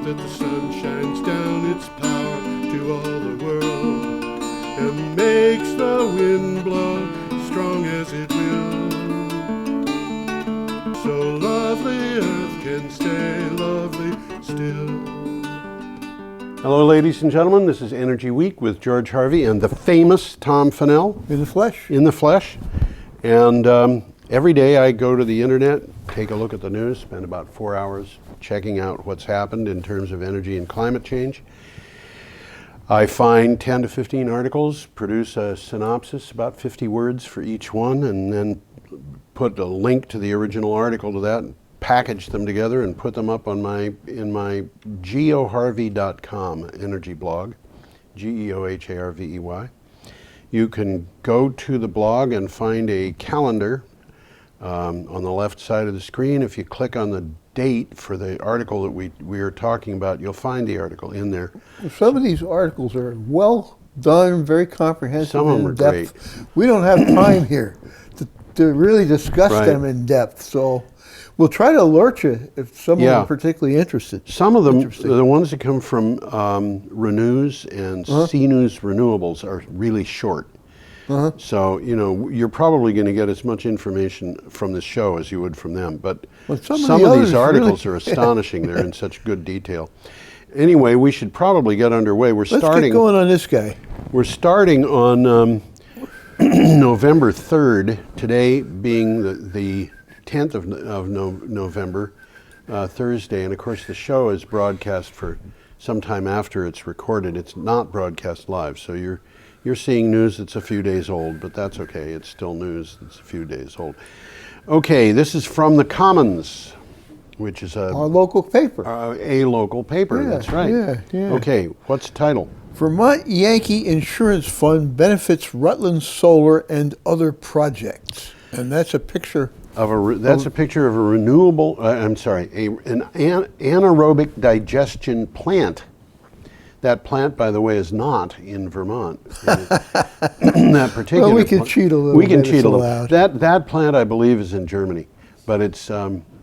that the sun shines down its power to all the world and makes the wind blow strong as it will. So lovely earth can stay lovely still. Hello, ladies and gentlemen. This is Energy Week with George Harvey and the famous Tom Fennell. In the flesh. In the flesh. And every day I go to the internet, take a look at the news, spend about 4 hours checking out what's happened in terms of energy and climate change. I find 10 to 15 articles, produce a synopsis, about 50 words for each one, and then put a link to the original article to that, and package them together and put them up on in my geoharvey.com energy blog, GeoHarvey. You can go to the blog and find a calendar on the left side of the screen. If you click on the date for the article that we are talking about, you'll find the article in there. Some of these articles are well done, very comprehensive. Some of them are great. We don't have time here to really discuss them in depth, so we'll try to alert you if someone is particularly interested. Some of them, the ones that come from Renews and CNews Renewables, are really short. So, you know, you're probably going to get as much information from this show as you would from them. But some of these articles are astonishing. They're in such good detail. Anyway, we should probably get underway. Let's get going on this guy. We're starting on November 3rd, today being the 10th of November, Thursday. And, of course, the show is broadcast for some time after it's recorded. It's not broadcast live, so you're seeing news that's a few days old, but that's okay. It's still news that's a few days old. Okay, this is from the Commons, which is our local paper. A local paper, that's right. Yeah. Okay, what's the title? Vermont Yankee Insurance Fund benefits Rutland Solar and other projects. And that's a picture of a picture of a renewable, an anaerobic digestion plant. That plant, by the way, is not in Vermont. That particular. Well, we can cheat a little. We can cheat a little. That plant, I believe, is in Germany, but it's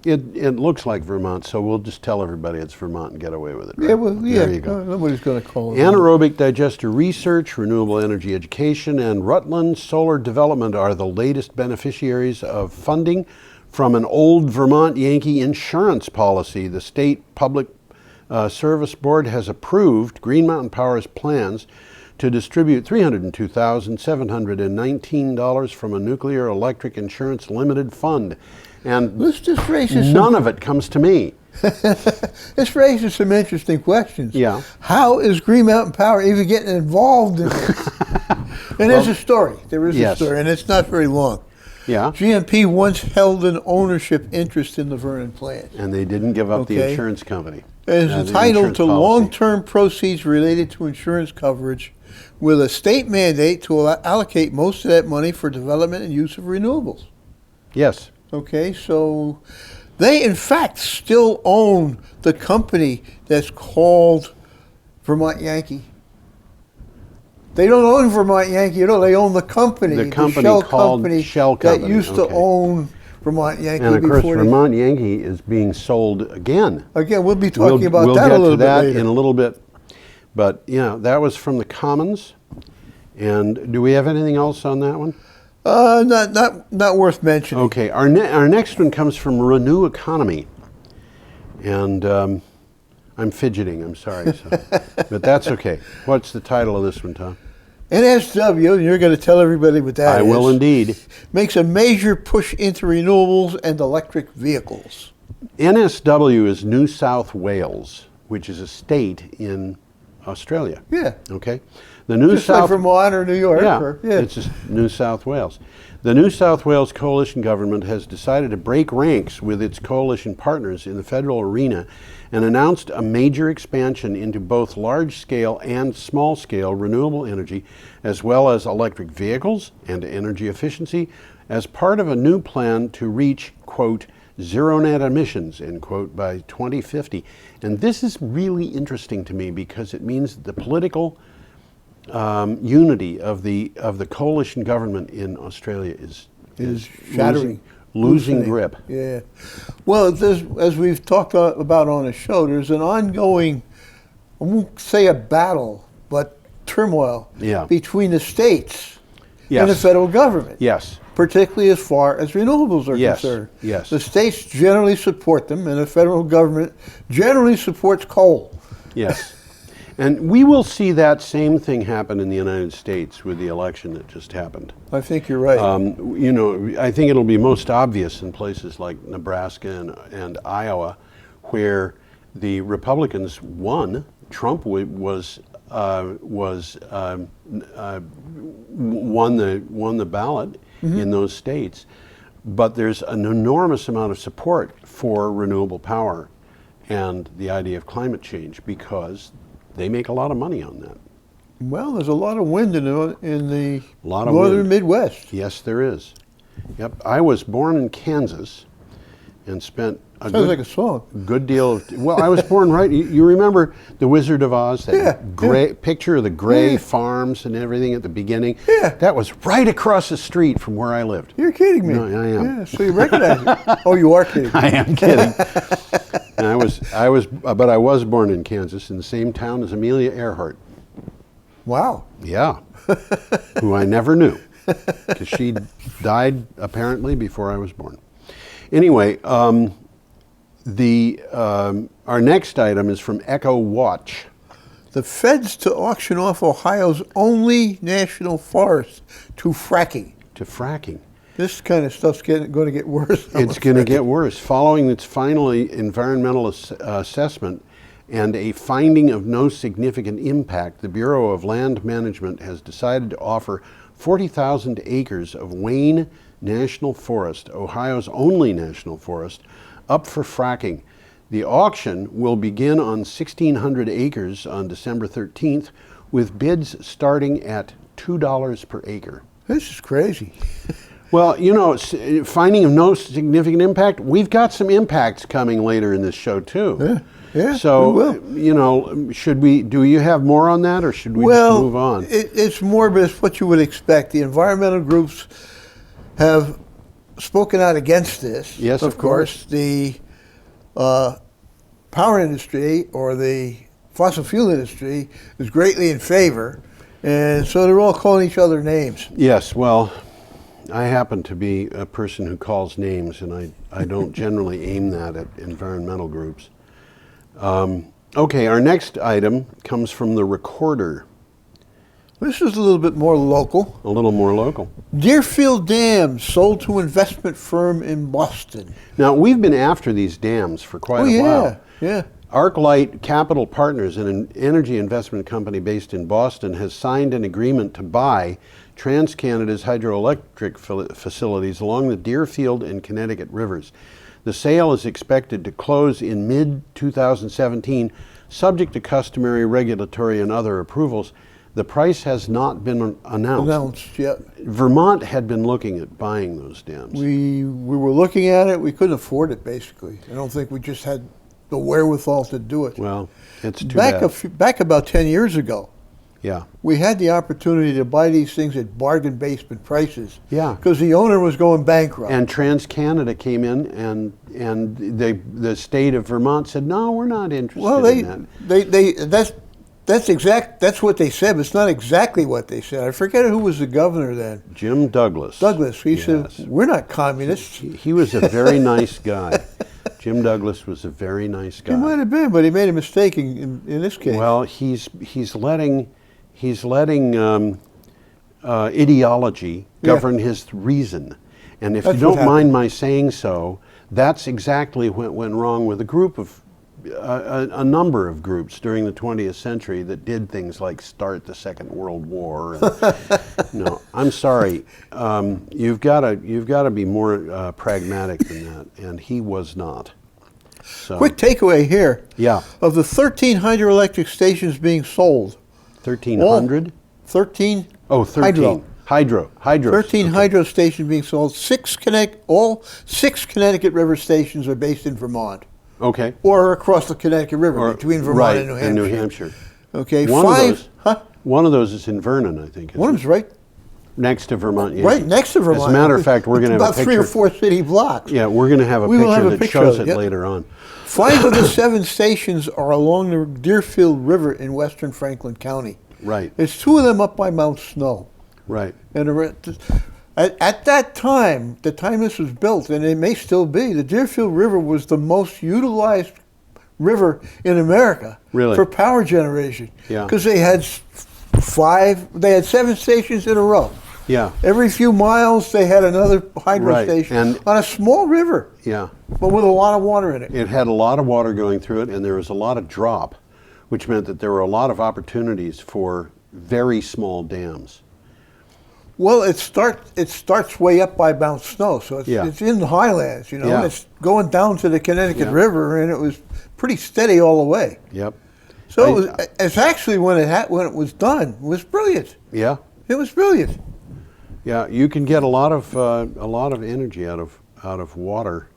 it looks like Vermont, so we'll just tell everybody it's Vermont and get away with it. Right? There you go. Nobody's going to call it. Anaerobic digester research, renewable energy education, and Rutland Solar Development are the latest beneficiaries of funding from an old Vermont Yankee insurance policy. The state public Service Board has approved Green Mountain Power's plans to distribute $302,719 from a nuclear electric insurance limited fund. And none of it comes to me. This raises some interesting questions. Yeah. How is Green Mountain Power even getting involved in this? And there's a story. There is a story, and it's not very long. Yeah. GMP once held an ownership interest in the Vernon plant. And they didn't give up the insurance company. It is entitled to long-term proceeds related to insurance coverage with a state mandate to allocate most of that money for development and use of renewables. Yes. Okay, so they in fact still own the company that's called Vermont Yankee. They don't own Vermont Yankee at all. They own the company. The company called Shell Company. That used to own Vermont Yankee. And of course, Vermont Yankee is being sold again. Again, we'll be talking about that a little bit later. We'll get to that in a little bit. But, yeah, that was from the Commons. And do we have anything else on that one? Not worth mentioning. Okay, our next one comes from Renew Economy. And I'm fidgeting, I'm sorry. But that's okay. What's the title of this one, Tom? NSW, and you're going to tell everybody what that is. I will indeed. Makes a major push into renewables and electric vehicles. NSW is New South Wales, which is a state in Australia. Yeah. Okay. Just like Vermont or New York. It's just New South Wales. The New South Wales coalition government has decided to break ranks with its coalition partners in the federal arena and announced a major expansion into both large-scale and small-scale renewable energy, as well as electric vehicles and energy efficiency, as part of a new plan to reach, quote, zero net emissions, end quote, by 2050. And this is really interesting to me because it means the political unity of the coalition government in Australia is shattering. losing grip. Yeah. Well, as we've talked about on the show, there's an ongoing, I won't say a battle, but turmoil between the states and the federal government. Yes. Particularly as far as renewables are concerned. Yes. The states generally support them, and the federal government generally supports coal. Yes. And we will see that same thing happen in the United States with the election that just happened. I think you're right. I think it'll be most obvious in places like Nebraska and Iowa, where the Republicans won. Trump won the ballot in those states, but there's an enormous amount of support for renewable power and the idea of climate change because they make a lot of money on that. Well, there's a lot of wind in the northern Midwest. Yes, there is. Yep. I was born in Kansas and spent Sounds like a song. Good deal of, well, I was born right, you remember The Wizard of Oz, that gray picture of the gray farms and everything at the beginning? Yeah. That was right across the street from where I lived. You're kidding me. No, I am. Yeah, so you recognize it. Oh, you are kidding. I am kidding. And but I was born in Kansas in the same town as Amelia Earhart. Wow. Yeah. Who I never knew because she died apparently before I was born. Anyway, our next item is from Echo Watch. The feds to auction off Ohio's only national forest to fracking. To fracking. This kind of stuff's going to get worse. It's going to get worse. Following its final environmental assessment and a finding of no significant impact, the Bureau of Land Management has decided to offer 40,000 acres of Wayne National Forest, Ohio's only national forest, up for fracking. The auction will begin on 1,600 acres on December 13th, with bids starting at $2 per acre. This is crazy. Well, finding of no significant impact, we've got some impacts coming later in this show, too. Yeah, so, do you have more on that, or should we just move on? It's more but it's what you would expect. The environmental groups have spoken out against this. Yes, of course. The power industry or the fossil fuel industry is greatly in favor, and so they're all calling each other names. Yes, well, I happen to be a person who calls names, and I don't generally aim that at environmental groups. Okay, our next item comes from the Recorder. This is a little bit more local. A little more local. Deerfield Dam sold to investment firm in Boston. Now, we've been after these dams for quite a while. Yeah. ArcLight Capital Partners, an energy investment company based in Boston, has signed an agreement to buy TransCanada's hydroelectric facilities along the Deerfield and Connecticut rivers. The sale is expected to close in mid-2017, subject to customary regulatory and other approvals. The price has not been announced yet. Vermont had been looking at buying those dams. We were looking at it. We couldn't afford it, basically. I don't think we just had the wherewithal to do it. Well, it's too bad. Back about 10 years ago, yeah, we had the opportunity to buy these things at bargain basement prices. Yeah. Because the owner was going bankrupt. And TransCanada came in, and the state of Vermont said, no, we're not interested in that. That's what they said, but it's not exactly what they said. I forget who was the governor then. Jim Douglas. He said, we're not communists. He was a very nice guy. Jim Douglas was a very nice guy. He might have been, but he made a mistake in this case. Well, he's letting ideology govern his reason. And if you don't mind my saying so, that's exactly what went wrong with a number of groups during the 20th century that did things like start the Second World War. No, I'm sorry. You've got to be more pragmatic than that, and he was not. So, quick takeaway here. Yeah. Of the 13 hydroelectric stations being sold. 1,300? 13. Oh, 13. Hydro. 13 hydro stations being sold. All 6 Connecticut River stations are based in Vermont. Okay. Or across the Connecticut River between Vermont and New Hampshire. And New Hampshire. Okay. One of those is in Vernon, I think. One of them's right Next to Vermont Yankee. Right next to Vermont. As a matter of fact, we're going to have a about picture. 3 or 4 city blocks. Yeah, we're going to have a We will picture have a that picture shows of it it, yep. later on. 5 of the 7 stations are along the Deerfield River in western Franklin County. Right, There's 2 of them up by Mount Snow. right. And at that time, the time this was built, and it may still be, the Deerfield River was the most utilized river in America Really? for power generation. Yeah. Because they had 7 stations in a row. Yeah, Every few miles, they had another hydro Right, station and- on a small river, yeah. but with a lot of water in it. It had a lot of water going through it, and there was a lot of drop, which meant that there were a lot of opportunities for very small dams. Well, it starts way up by Mount Snow, so it's in the highlands, Yeah. and it's going down to the Connecticut Yeah. River, and it was pretty steady all the way. Yep. So it's actually when it was done, it was brilliant. Yeah. It was brilliant. Yeah, you can get a lot of energy out of water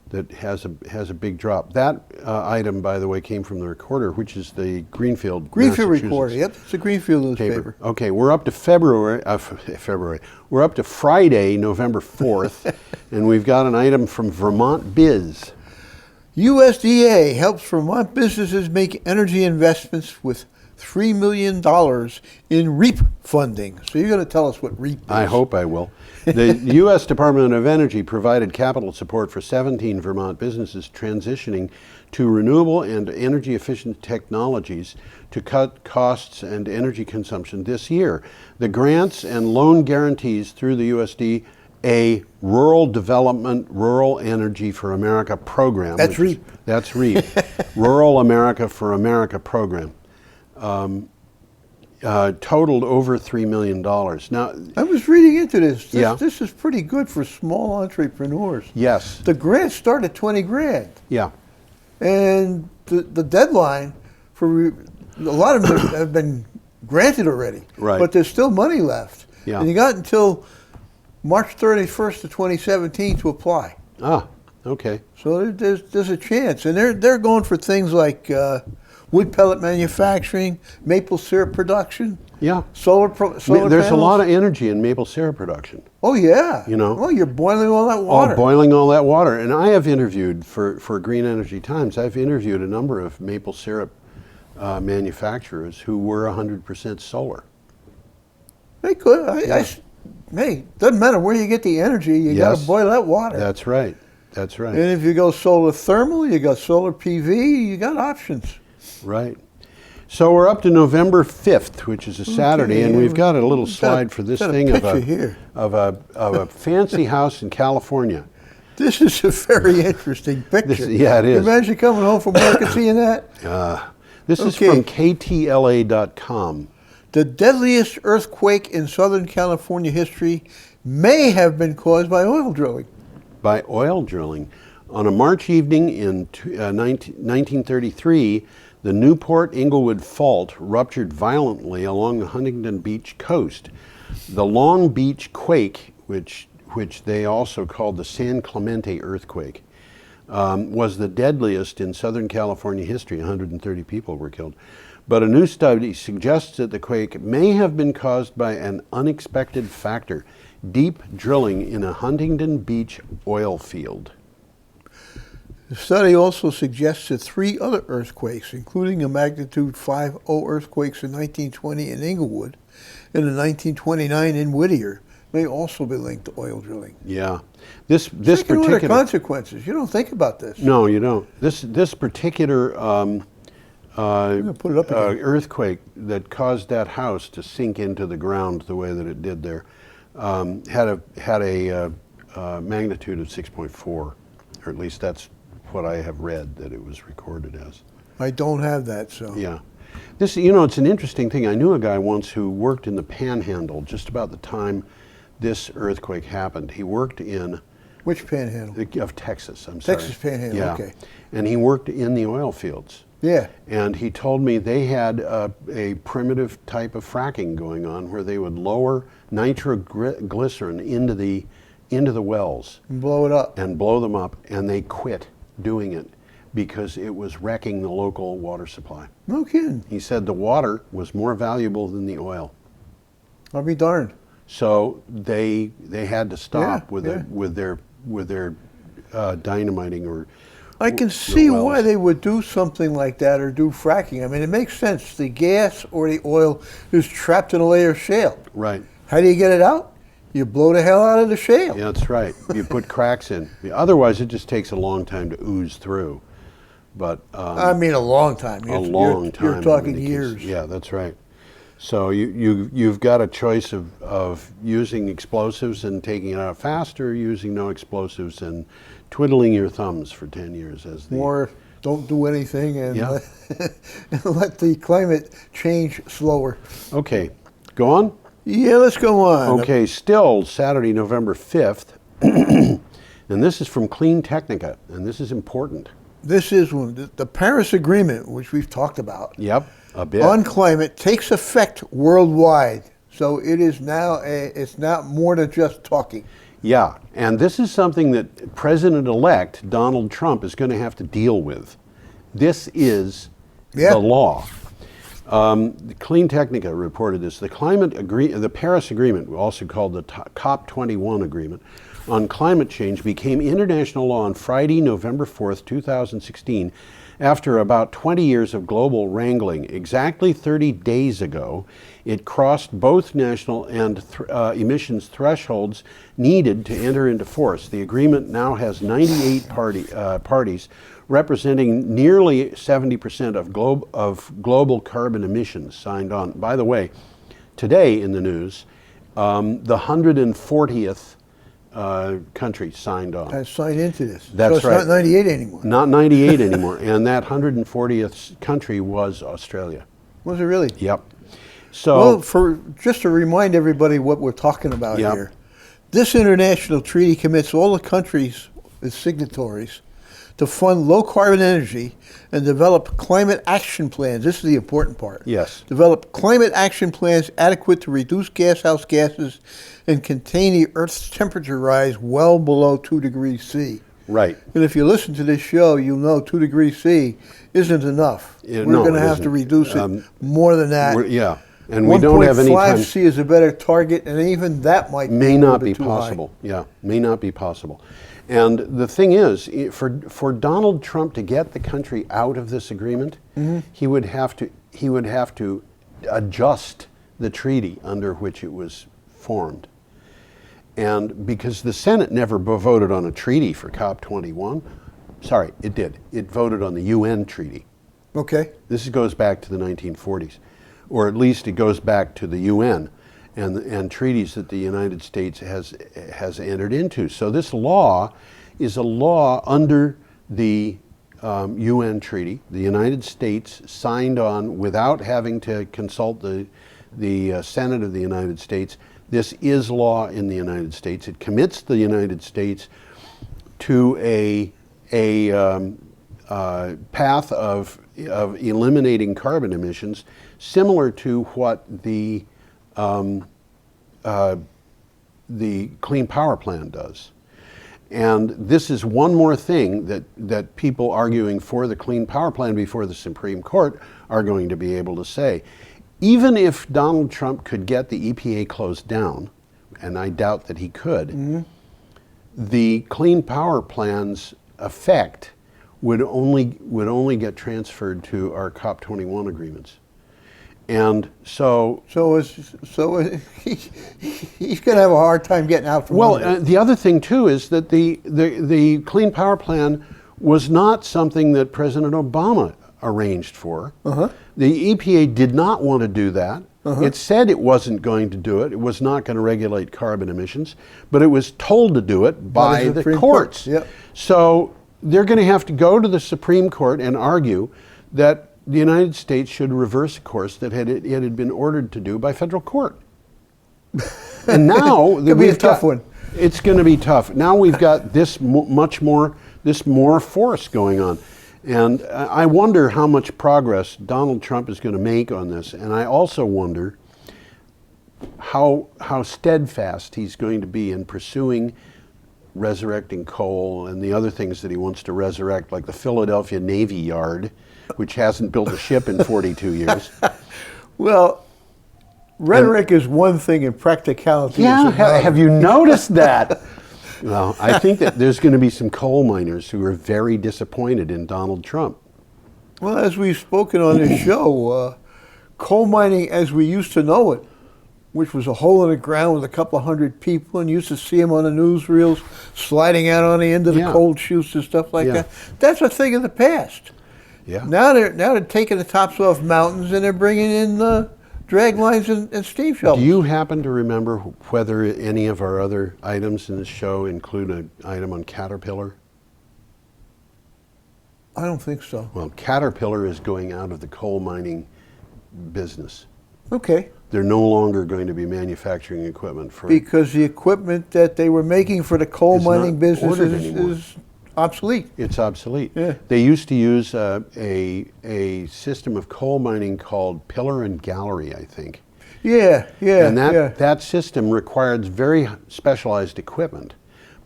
that has a big drop. That item, by the way, came from the Recorder, which is the Greenfield Recorder. Yep, it's a Greenfield newspaper. Okay, we're up to February. We're up to Friday, November 4th, and we've got an item from Vermont Biz. USDA helps Vermont businesses make energy investments with $3 million in REAP funding. So you're going to tell us what REAP is. I hope I will. The U.S. Department of Energy provided capital support for 17 Vermont businesses transitioning to renewable and energy-efficient technologies to cut costs and energy consumption this year. The grants and loan guarantees through the USDA Rural Development, Rural Energy for America program. That's REAP. That's REAP. Rural America for America program. Totaled over $3 million. Now, I was reading into this. Yeah. This is pretty good for small entrepreneurs. yes, The grant started at 20 grand, yeah, and the deadline for a lot of them have been granted already. Right. But there's still money left. Yeah. And you got until March 31st of 2017 to apply. okay, So there's a chance, and they're going for things like wood pellet manufacturing, maple syrup production, yeah. solar There's panels. a lot of energy in maple syrup production. Oh yeah, You know. Oh, you're boiling all that water. Oh, boiling all that water. And I have interviewed for Green Energy Times. I've interviewed a number of maple syrup manufacturers who were 100% solar. They could. Hey, doesn't matter where you get the energy. You got Yes. to boil that water. That's right. That's right. And if you go solar thermal, you got solar PV. You got options. Right. So we're up to November 5th, which is a Saturday, and we've got a little slide for this thing of a fancy house in California. This is a very interesting picture. Yeah, it is. Can you imagine coming home from work and seeing that? This is Okay. from KTLA.com. The deadliest earthquake in Southern California history may have been caused by oil drilling. By oil drilling. On a March evening in 1933, the Newport-Inglewood Fault ruptured violently along the Huntington Beach coast. The Long Beach Quake, which they also called the San Clemente earthquake, was the deadliest in Southern California history. 130 people were killed. But a new study suggests that the quake may have been caused by an unexpected factor: deep drilling in a Huntington Beach oil field. The study also suggests that 3 other earthquakes, including a magnitude 5.0 earthquakes in 1920 in Inglewood and in 1929 in Whittier, may also be linked to oil drilling. Yeah, this Second order particular consequences. You don't think about this. no, you don't. This particular gonna put it up again. earthquake that caused that house to sink into the ground the way that it did there had a magnitude of 6.4, or at least that's what I have read that it was recorded as. I don't have that, so. Yeah. This, it's an interesting thing. I knew a guy once who worked in the Panhandle just about the time this earthquake happened. He worked in Which panhandle? of Texas, I'm sorry. Texas Panhandle, Yeah. okay. And he worked in the oil fields. Yeah. And he told me they had a primitive type of fracking going on where they would lower nitroglycerin into the wells And blow it up. and blow them up, and they quit doing it because it was wrecking the local water supply. No kidding. He said the water was more valuable than the oil. I'll be darned. So they had to stop Yeah, with their dynamiting or. I can the see wells. why they would do something like that or do fracking. I mean, it makes sense. The gas or the oil is trapped in a layer of shale. Right. How do you get it out? You blow the hell out of the shale. Yeah, that's right. You put cracks in. Otherwise, it just takes a long time to ooze through. But I mean, a long time. a long time. You're talking in the case- years. Yeah, that's right. So you've got a choice of using explosives and taking it out fast, or using no explosives and twiddling your thumbs for 10 years as the. Or don't do anything and, Yeah. and let the climate change slower. Okay, go on. Yeah, let's go on. Okay, still Saturday, November 5th, and this is from Clean Technica, and this is important. This is one, the Paris Agreement, which we've talked about, Yep, a bit. on climate takes effect worldwide. So it is now, it's not more than just talking. Yeah, and this is something that President-elect Donald Trump is going to have to deal with. This is Yeah. the law. Clean Technica reported this. The Paris Agreement, also called the COP21 Agreement, on climate change became international law on Friday, November 4th, 2016, after about 20 years of global wrangling. Exactly 30 days ago, it crossed both national and emissions thresholds needed to enter into force. The agreement now has 98 parties, representing nearly 70% of global carbon emissions signed on. By the way, today in the news, the 140th country signed on. I signed into this. That's so it's right. not 98 anymore. Not 98 anymore, and that 140th country was Australia. Was it really? Yep. So, Well, just to remind everybody what we're talking about Yep. here, this international treaty commits all the countries as signatories to fund low carbon energy and develop climate action plans. This is the important part. yes, Develop climate action plans adequate to reduce greenhouse gases and contain the Earth's temperature rise well below 2 degrees C. right. And if you listen to this show, you'll know 2 degrees C isn't enough. Yeah, We're no, going to it have to isn't. reduce it more than that. Yeah, and we don't have any 1.5 time. C is a better target, and even that might May be a not little be bit too possible. Yeah, may not be possible. And the thing is, for Donald Trump to get the country out of this agreement, he would have to adjust the treaty under which it was formed. And because the Senate never voted on a treaty for COP21, sorry, it did. It voted on the UN treaty. high. Okay. This goes back to the 1940s, or at least it goes back to the UN and treaties that the United States has entered into. So this law is a law under the UN treaty. The United States signed on without having to consult the Senate of the United States. This is law in the United States. It commits the United States to a path of eliminating carbon emissions, similar to what the Clean Power Plan does. And this is one more thing that people arguing for the Clean Power Plan before the Supreme Court are going to be able to say. Even if Donald Trump could get the EPA closed down, and I doubt that he could, the Clean Power Plan's effect would only get transferred to our COP21 agreements. And so He's going to have a hard time getting out from under it. the other thing too is that the Clean Power Plan was not something that President Obama arranged for. The EPA did not want to do that. It said it wasn't going to do it. It was not going to regulate carbon emissions, but it was told to do it by the Supreme courts. Court. Yep. So they're going to have to go to the Supreme Court and argue that the United States should reverse a course that it had been ordered to do by federal court. And now It's gonna be a tough one. It's going to be tough. Now we've got this more force going on. And I wonder how much progress Donald Trump is going to make on this. And I also wonder how steadfast he's going to be in pursuing resurrecting coal and the other things that he wants to resurrect, like the Philadelphia Navy Yard, which hasn't built a ship in 42 years. Well, Rhetoric is one thing and practicality Yeah, is another. have you noticed that? Well, I think that there's going to be some coal miners who are very disappointed in Donald Trump. Well, as we've spoken on this show, coal mining as we used to know it, which was a hole in the ground with a couple of hundred people, and you used to see them on the newsreels sliding out on the end of the coal chutes and stuff like that. That's a thing of the past. Yeah. Now they're taking the tops off mountains and they're bringing in drag lines and steam shovels. Do you happen to remember whether any of our other items in the show include an item on Caterpillar? I don't think so. Well, Caterpillar is going out of the coal mining business. Okay. They're no longer going to be manufacturing equipment for... Because the equipment that they were making for the coal Is mining not business ordered anymore. is obsolete. It's obsolete. Yeah. They used to use a system of coal mining called pillar and gallery, I think. Yeah, yeah, And that, yeah. that system requires very specialized equipment,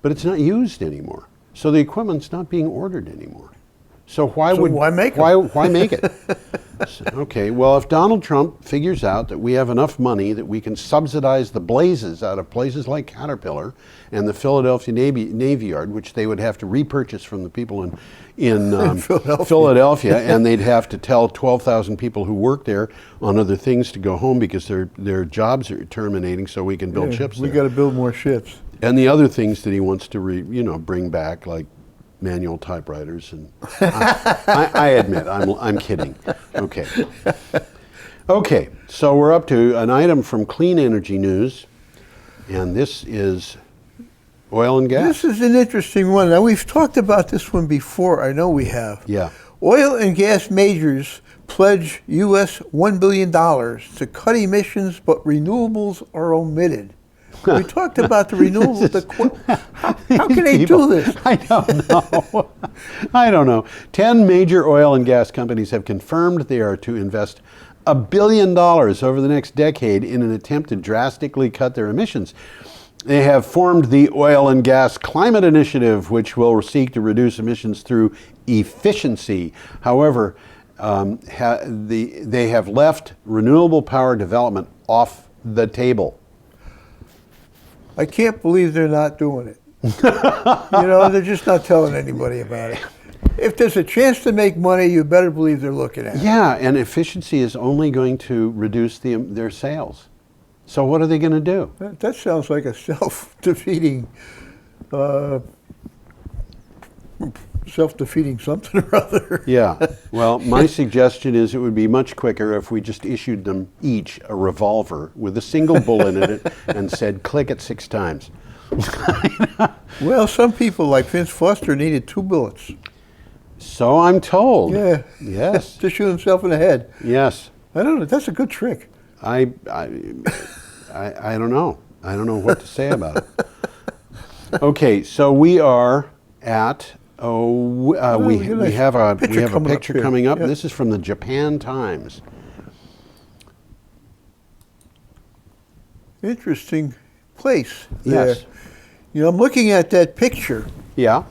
but it's not used anymore. So the equipment's not being ordered anymore. So why make it? Why make it? Okay, well, if Donald Trump figures out that we have enough money that we can subsidize the blazes out of places like Caterpillar and the Philadelphia Navy Yard, which they would have to repurchase from the people in Philadelphia, and they'd have to tell 12,000 people who work there on other things to go home because their jobs are terminating, so we can build ships We there. got to build more ships. And the other things that he wants to bring back, like manual typewriters, and I admit I'm kidding. Okay. Okay, so we're up to an item from Clean Energy News, and this is oil and gas. This is an interesting one. Now, we've talked about this one before. I know we have. Yeah. Oil and gas majors pledge U.S. $1 billion to cut emissions, but renewables are omitted. We talked about the renewables. How can they do this? I don't know. I don't know. 10 major oil and gas companies have confirmed they are to invest $1 billion over the next decade in an attempt to drastically cut their emissions. They have formed the Oil and Gas Climate Initiative, which will seek to reduce emissions through efficiency. However, they have left renewable power development off the table. I can't believe they're not doing it. They're just not telling anybody about it. If there's a chance to make money, you better believe they're looking at it. Yeah, and efficiency is only going to reduce their sales. So what are they going to do? That sounds like a self-defeating something or other. Yeah. Well, my suggestion is it would be much quicker if we just issued them each a revolver with a single bullet in it and said, click it 6 times. Well, some people like Vince Foster needed 2 bullets. So I'm told. Yeah. Yes. To shoot himself in the head. Yes. I don't know. That's a good trick. I don't know. I don't know what to say about it. Okay, so we are at we have a picture coming up. Yeah. This is from the Japan Times. Interesting place there. Yes. I'm looking at that picture, Yeah.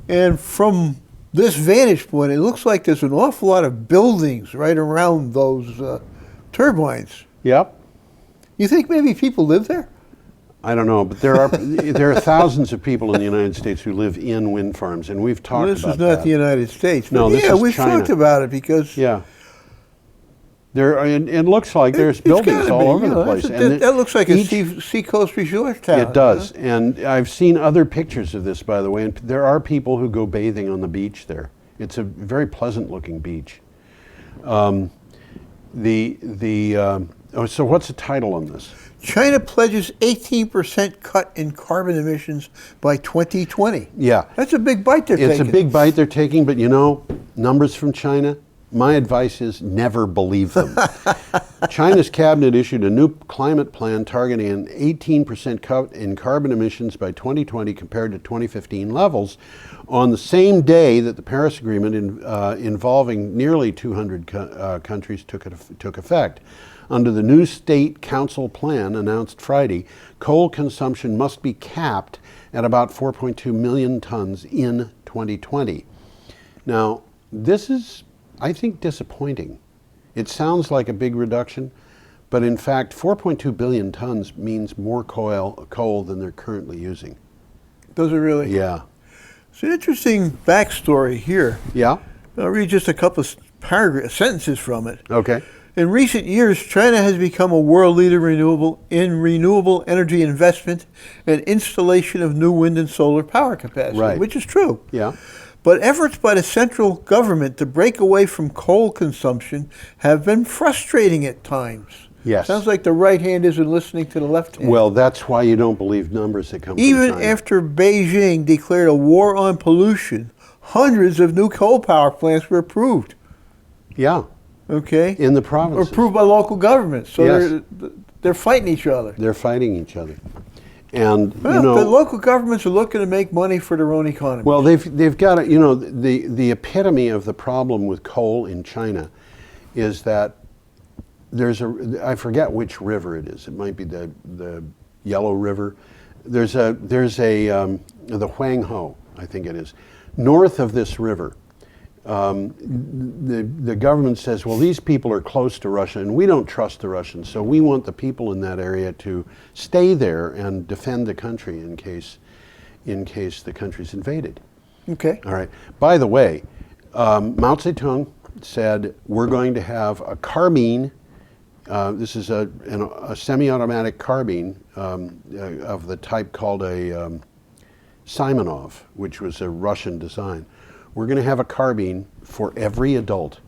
and from this vantage point, it looks like there's an awful lot of buildings right around those turbines. Yep. You think maybe people live there? I don't know, but there are thousands of people in the United States who live in wind farms, and we've talked about that. This is not the United States. No, but this yeah, is we've China. talked about it because it looks like there's buildings all over the place. That looks like a seacoast resort town. It does, and I've seen other pictures of this, by the way, and there are people who go bathing on the beach there. It's a very pleasant-looking beach. So what's the title on this? China pledges 18% cut in carbon emissions by 2020. Yeah. That's a big bite they're taking. It's a big bite they're taking, but numbers from China, my advice is never believe them. China's cabinet issued a new climate plan targeting an 18% cut in carbon emissions by 2020 compared to 2015 levels on the same day that the Paris Agreement involving nearly 200 countries took effect. Under the new State Council plan announced Friday, coal consumption must be capped at about 4.2 million tons in 2020. Now, this is, I think, disappointing. It sounds like a big reduction, But in fact, 4.2 billion tons means more coal than they're currently using. Does it really? Yeah. It's an interesting backstory here. Yeah? I'll read just a couple of sentences from it. Okay. In recent years, China has become a world leader in renewable energy investment and installation of new wind and solar power capacity, Right. which is true. Yeah. But efforts by the central government to break away from coal consumption have been frustrating at times. Yes. Sounds like the right hand isn't listening to the left hand. Well, that's why you don't believe numbers that come Even from China. after Beijing declared a war on pollution, hundreds of new coal power plants were approved. Yeah. Okay? In the provinces. Approved by local governments. So Yes. they're fighting each other. They're fighting each other. And, Well, you know... the local governments are looking to make money for their own economy. Well, they've got to, you know, the epitome of the problem with coal in China is that I forget which river it is. It might be the Yellow River. There's the Huanghe, I think it is. North of this river, the government says, well, these people are close to Russia and we don't trust the Russians, so we want the people in that area to stay there and defend the country in case the country's invaded. Okay. All right. By the way, Mao Zedong said we're going to have a carbine. This is a semi-automatic carbine of the type called a Simonov, which was a Russian design. We're going to have a carbine for every adult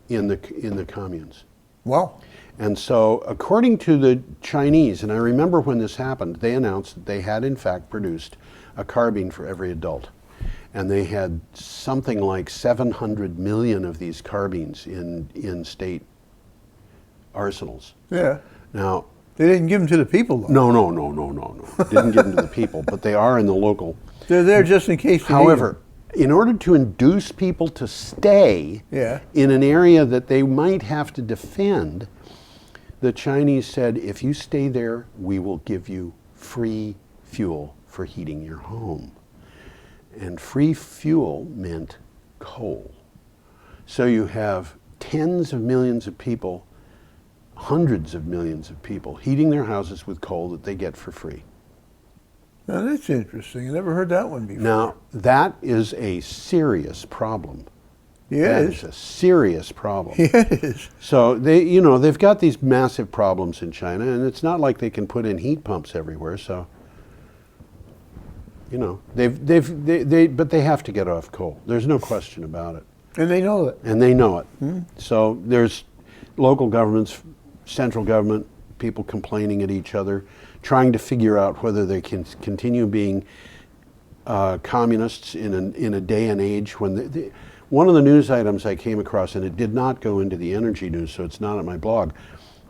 in the communes. Wow. And so, according to the Chinese, and I remember when this happened, they announced that they had in fact produced a carbine for every adult. And they had something like 700 million of these carbines in state arsenals. Yeah. Now, They didn't give them to the people, though. no. Didn't give them to the people, but they are in the local. They're there just in case they need However, in order to induce people to stay Yeah. in an area that they might have to defend, the Chinese said, if you stay there, we will give you free fuel for heating your home. And free fuel meant coal. So you have tens of millions of people, hundreds of millions of people heating their houses with coal that they get for free. Now, that's interesting. I never heard that one before. Now, that is a serious problem. Yeah, That it is is. a serious problem. Yeah, it is. So they've got these massive problems in China, and it's not like they can put in heat pumps everywhere. So, but they have to get off coal. There's no question about it, And they know it. and they know it. So there's local governments, central government, people complaining at each other, trying to figure out whether they can continue being communists in a day and age when one of the news items I came across, and it did not go into the energy news, so it's not on my blog,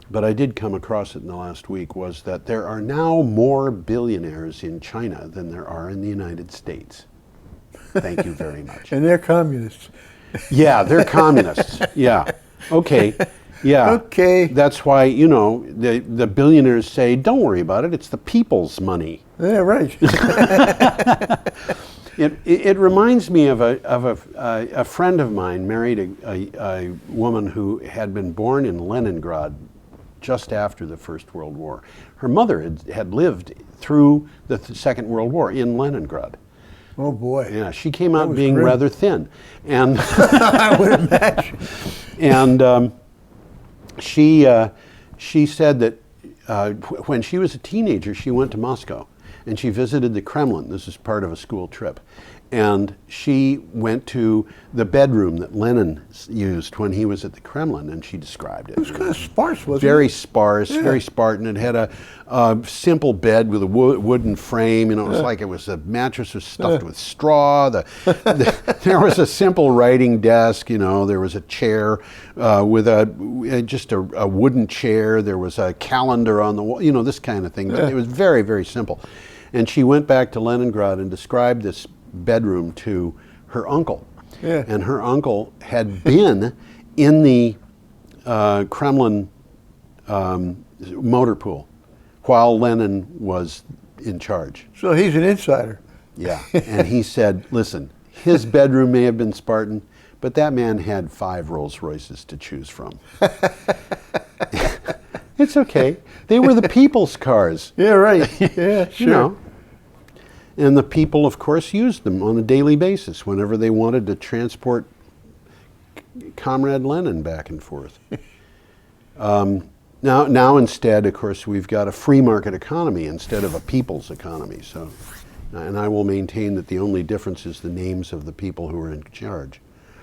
but I did come across it in the last week, was that there are now more billionaires in China than there are in the United States. Thank you very much. And they're communists. Yeah, they're communists. Yeah. Okay. Yeah. Okay. That's why, the billionaires say, don't worry about it, it's the people's money. Yeah, right. It reminds me of a friend of mine married a woman who had been born in Leningrad just after the First World War. Her mother had lived through the Second World War in Leningrad. Oh, boy. Yeah, she came out was being grim. rather thin. And I would imagine. And she said that when she was a teenager, she went to Moscow and she visited the Kremlin. This is part of a school trip. And she went to the bedroom that Lenin used when he was at the Kremlin, and she described it. It was kind of sparse, wasn't Very it? sparse, Yeah. very Spartan. It had a simple bed with a wooden frame. It was like the mattress was stuffed with straw. There was a simple writing desk. There was a chair with just a wooden chair. There was a calendar on the wall. This kind of thing. Yeah. It was very, very simple. And she went back to Leningrad and described this bedroom to her uncle. Yeah. And her uncle had been in the Kremlin motor pool while Lenin was in charge. So he's an insider. Yeah. And he said, listen, his bedroom may have been Spartan, but that man had 5 Rolls Royces to choose from. It's okay. They were the people's cars. Yeah, right. Yeah, sure. You know. And the people, of course, used them on a daily basis whenever they wanted to transport Comrade Lenin back and forth. Now instead, of course, we've got a free market economy instead of a people's economy. So, and I will maintain that the only difference is the names of the people who are in charge.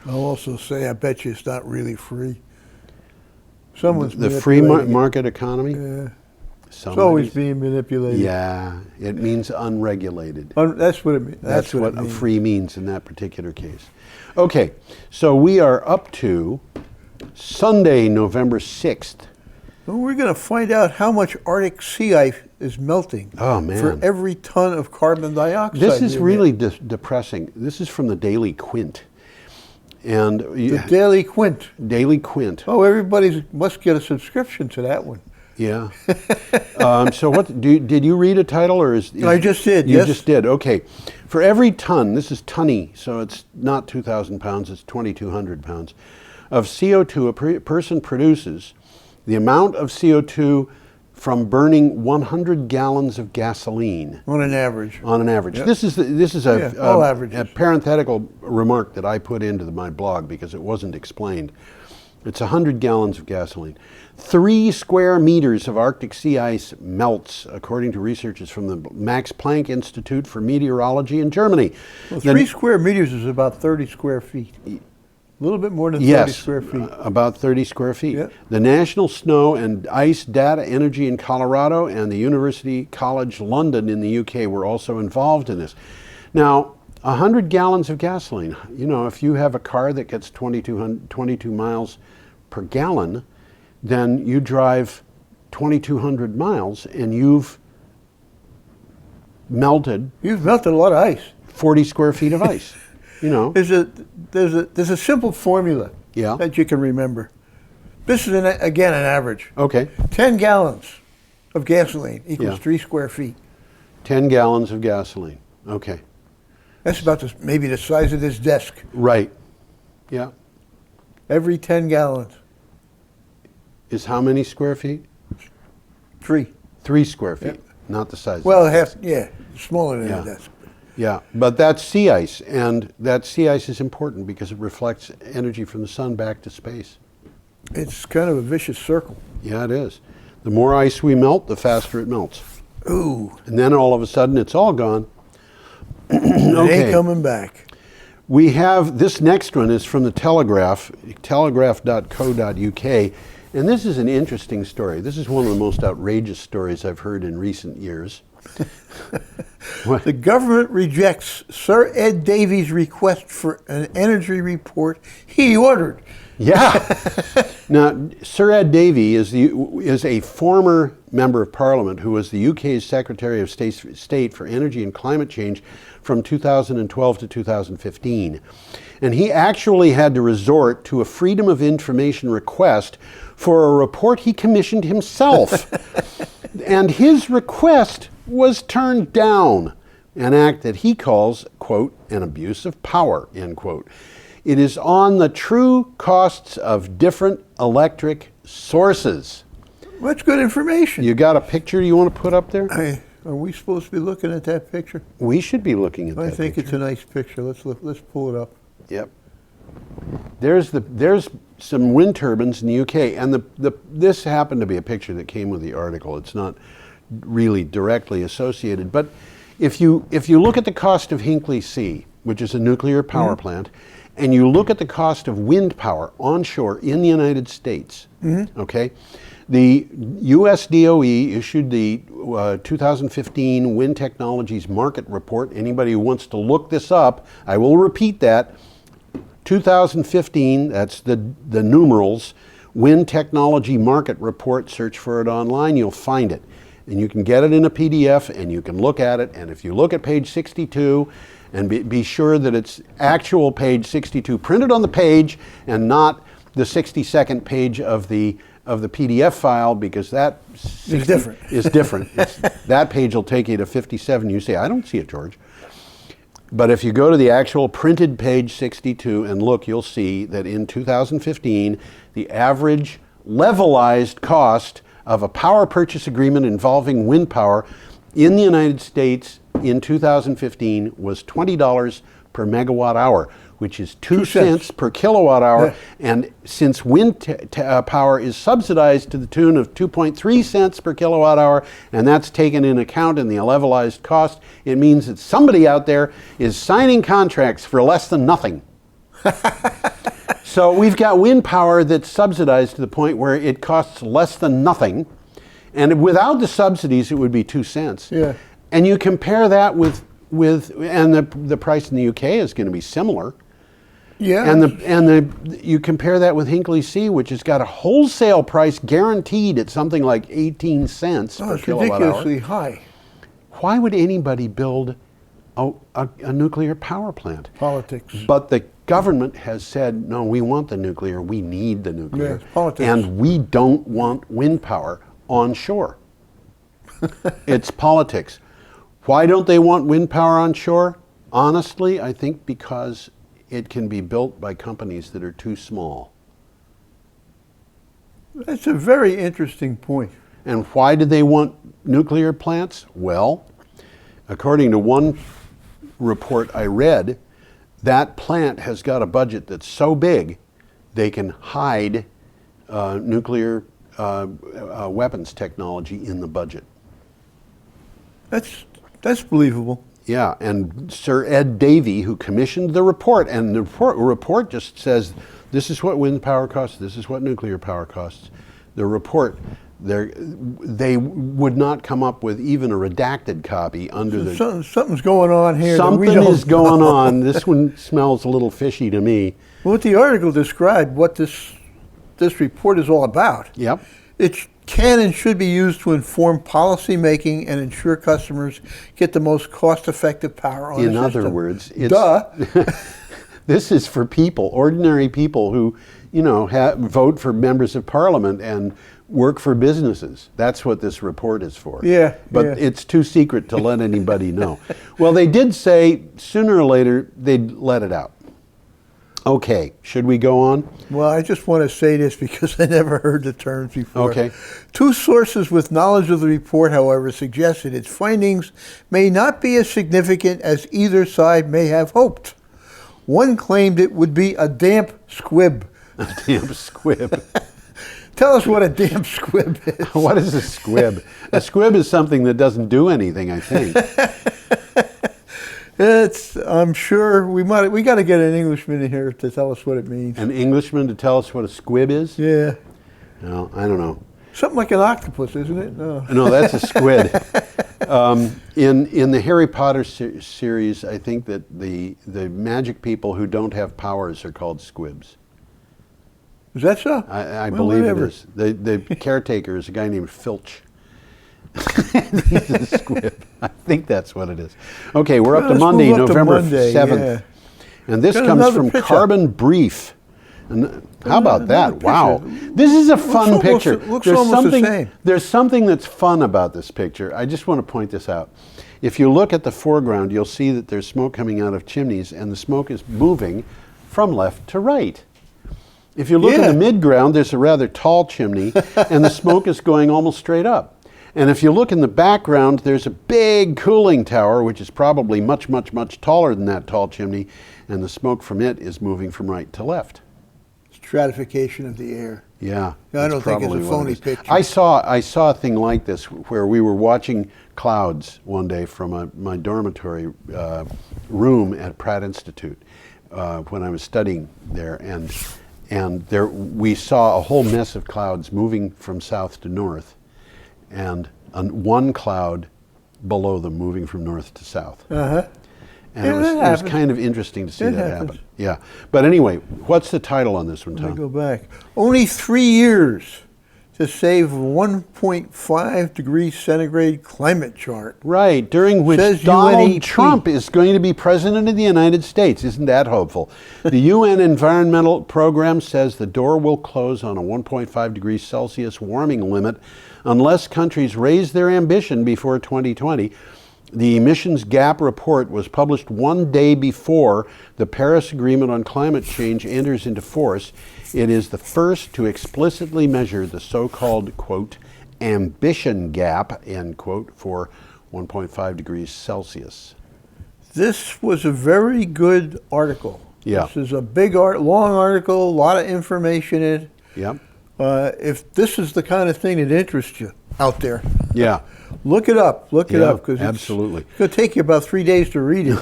I'll also say, I bet you it's not really free. Someone's The free manipulating it. market economy? Yeah. It's Somebody's- always being manipulated. Yeah, it means unregulated. That's what it means. That's what it a means. free means in that particular case. Okay, so we are up to Sunday, November 6th. Well, we're going to find out how much Arctic sea ice is melting Oh, man. for every ton of carbon dioxide. This is we really emit. depressing. This is from the Daily Quint. And The Daily Quint. Daily Quint. Oh, everybody must get a subscription to that one. Yeah. So what did you read a title or is I just did, You yes. just did. Okay. For every ton, this is tonny, so it's not 2,000 pounds, it's 2,200 pounds of CO2 a person produces. The amount of CO2 from burning 100 gallons of gasoline On an average. on an average. Yep. This is Yeah, all averages. a parenthetical remark that I put into my blog because it wasn't explained. It's 100 gallons of gasoline. 3 square meters of Arctic sea ice melts, according to researchers from the Max Planck Institute for Meteorology in Germany. Well, The- 3 square meters is about 30 square feet. A little bit more than 30 Yes, square feet. about 30 square feet. Yep. The National Snow and Ice Data Energy in Colorado and the University College London in the UK were also involved in this. Now, 100 gallons of gasoline, you know, if you have a car that gets 22 miles per gallon, then you drive 2,200 miles and you've melted You've melted a lot of ice. 40 square feet of ice, you know. There's a simple formula Yeah. that you can remember. This is, again, an average. Okay, 10 gallons of gasoline equals Yeah. 3 square feet. 10 gallons of gasoline. Okay, That's about maybe the size of this desk. right. Yeah. Every 10 gallons. Is how many square feet? 3. 3 square feet, Yep. not the size. Well, smaller than Yeah. a desk. Yeah, but that's sea ice, and that sea ice is important because it reflects energy from the sun back to space. It's kind of a vicious circle. Yeah, it is. The more ice we melt, the faster it melts. Ooh, And then all of a sudden, it's all gone. it Okay. ain't coming back. We have, this next one is from the Telegraph, telegraph.co.uk, and this is an interesting story. This is one of the most outrageous stories I've heard in recent years. What? The government rejects Sir Ed Davies' request for an energy report he ordered. Yeah. Now, Sir Ed Davey is a former member of Parliament who was the UK's Secretary of State for Energy and Climate Change from 2012 to 2015. And he actually had to resort to a Freedom of Information request for a report he commissioned himself. And his request was turned down, an act that he calls, quote, an abuse of power, end quote. It is on the true costs of different electric sources. That's good information. You got a picture you want to put up there? Are we supposed to be looking at that picture? We should be looking at that I think picture. it's a nice picture. Let's look. Let's pull it up. Yep. There's some wind turbines in the UK, and this happened to be a picture that came with the article. It's not really directly associated, but if you look at the cost of Hinkley C, which is a nuclear power plant, and you look at the cost of wind power onshore in the United States, okay, the US DOE issued the 2015 Wind Technologies Market Report. Anybody who wants to look this up, I will repeat that. 2015, that's the numerals, Wind Technology Market Report. Search for it online, you'll find it. And you can get it in a PDF and you can look at it. And if you look at page 62, and be sure that it's actual page 62 printed on the page and not the 62nd page of the PDF file, because that It's different. is different. That page will take you to 57. You say, I don't see it, George. But if you go to the actual printed page 62 and look, you'll see that in 2015, the average levelized cost of a power purchase agreement involving wind power in the United States in 2015 was $20 per megawatt hour, which is 2 cents per kilowatt hour. Yeah. And since wind power is subsidized to the tune of 2.3 cents per kilowatt hour, and that's taken in account in the levelized cost, it means that somebody out there is signing contracts for less than nothing. So we've got wind power that's subsidized to the point where it costs less than nothing. And without the subsidies, it would be 2 cents. Yeah. And you compare that with and the price in the UK is going to be similar. Yeah. And you compare that with Hinkley C, which has got a wholesale price guaranteed at something like 18 cents per it's kilowatt hour. ridiculously high. Why would anybody build a nuclear power plant? Politics. But the government has said, no, we want the nuclear, we need the nuclear. Yeah, politics. And we don't want wind power onshore. It's politics. Why don't they want wind power onshore? Honestly, I think because it can be built by companies that are too small. That's a very interesting point. And why do they want nuclear plants? Well, according to one report I read, that plant has got a budget that's so big they can hide nuclear weapons technology in the budget. That's believable. Yeah, and Sir Ed Davey, who commissioned the report, and the report just says, this is what wind power costs, this is what nuclear power costs. The report, they would not come up with even a redacted copy under the... Something's going on here. Something is going on. This one smells a little fishy to me. Well, what the article described, what this report is all about. Yep. It can and should be used to inform policy making and ensure customers get the most cost-effective power on the system. In other words, it's, Duh. This is for people, ordinary people who, vote for members of parliament and work for businesses. That's what this report is for. Yeah. But yeah. it's too secret to let anybody know. Well, they did say sooner or later they'd let it out. Okay, should we go on? Well, I just want to say this because I never heard the terms before. Okay. Two sources with knowledge of the report, however, suggested its findings may not be as significant as either side may have hoped. One claimed it would be a damp squib. A damp squib. Tell us what a damp squib is. What is a squib? A squib is something that doesn't do anything, I think. I'm sure we got to get an Englishman in here to tell us what it means. An Englishman to tell us what a squib is? Yeah. No, I don't know. Something like an octopus, isn't it? No, that's a squid. In the Harry Potter series, I think that the magic people who don't have powers are called squibs. Is that so? I Well, believe whatever. it is. The caretaker is a guy named Filch. He's a squib. I think that's what it is. Okay, we're up to Let's Monday, move up to November Monday, 7th. yeah. And this Got comes another from picture. Carbon Brief. And how about Another that? Wow. picture. This is a fun almost- picture. looks almost the same. There's something that's fun about this picture. I just want to point this out. If you look at the foreground, you'll see that there's smoke coming out of chimneys, and the smoke is moving from left to right. If you look in the midground, there's a rather tall chimney, and the smoke is going almost straight up. And if you look in the background, there's a big cooling tower, which is probably much, much, much taller than that tall chimney, and the smoke from it is moving from right to left. Stratification of the air. Yeah. I don't think it's probably a what it phony is. picture. I saw a thing like this where we were watching clouds one day from my dormitory room at Pratt Institute when I was studying there, and there we saw a whole mess of clouds moving from south to north, and one cloud below them moving from north to south. Uh-huh. And Yeah, it that was happens. kind of interesting to see It that happens. happen. Yeah. But anyway, what's the title on this one, Let me Tom? go back. Only 3 years to save 1.5 degrees centigrade climate chart. Right, during which Says Donald UNEP. Trump is going to be president of the United States. Isn't that hopeful? The UN Environmental Program says the door will close on a 1.5 degrees Celsius warming limit unless countries raise their ambition before 2020. The emissions gap report was published one day before the Paris Agreement on Climate Change enters into force. It is the first to explicitly measure the so-called, quote, ambition gap, end quote, for 1.5 degrees Celsius. This was a very good article. Yeah. This is a big long article, a lot of information in it. Yep. If this is the kind of thing that interests you out there, Yeah. look it up. Look it Yeah, up, because absolutely. it's going to take you about 3 days to read it.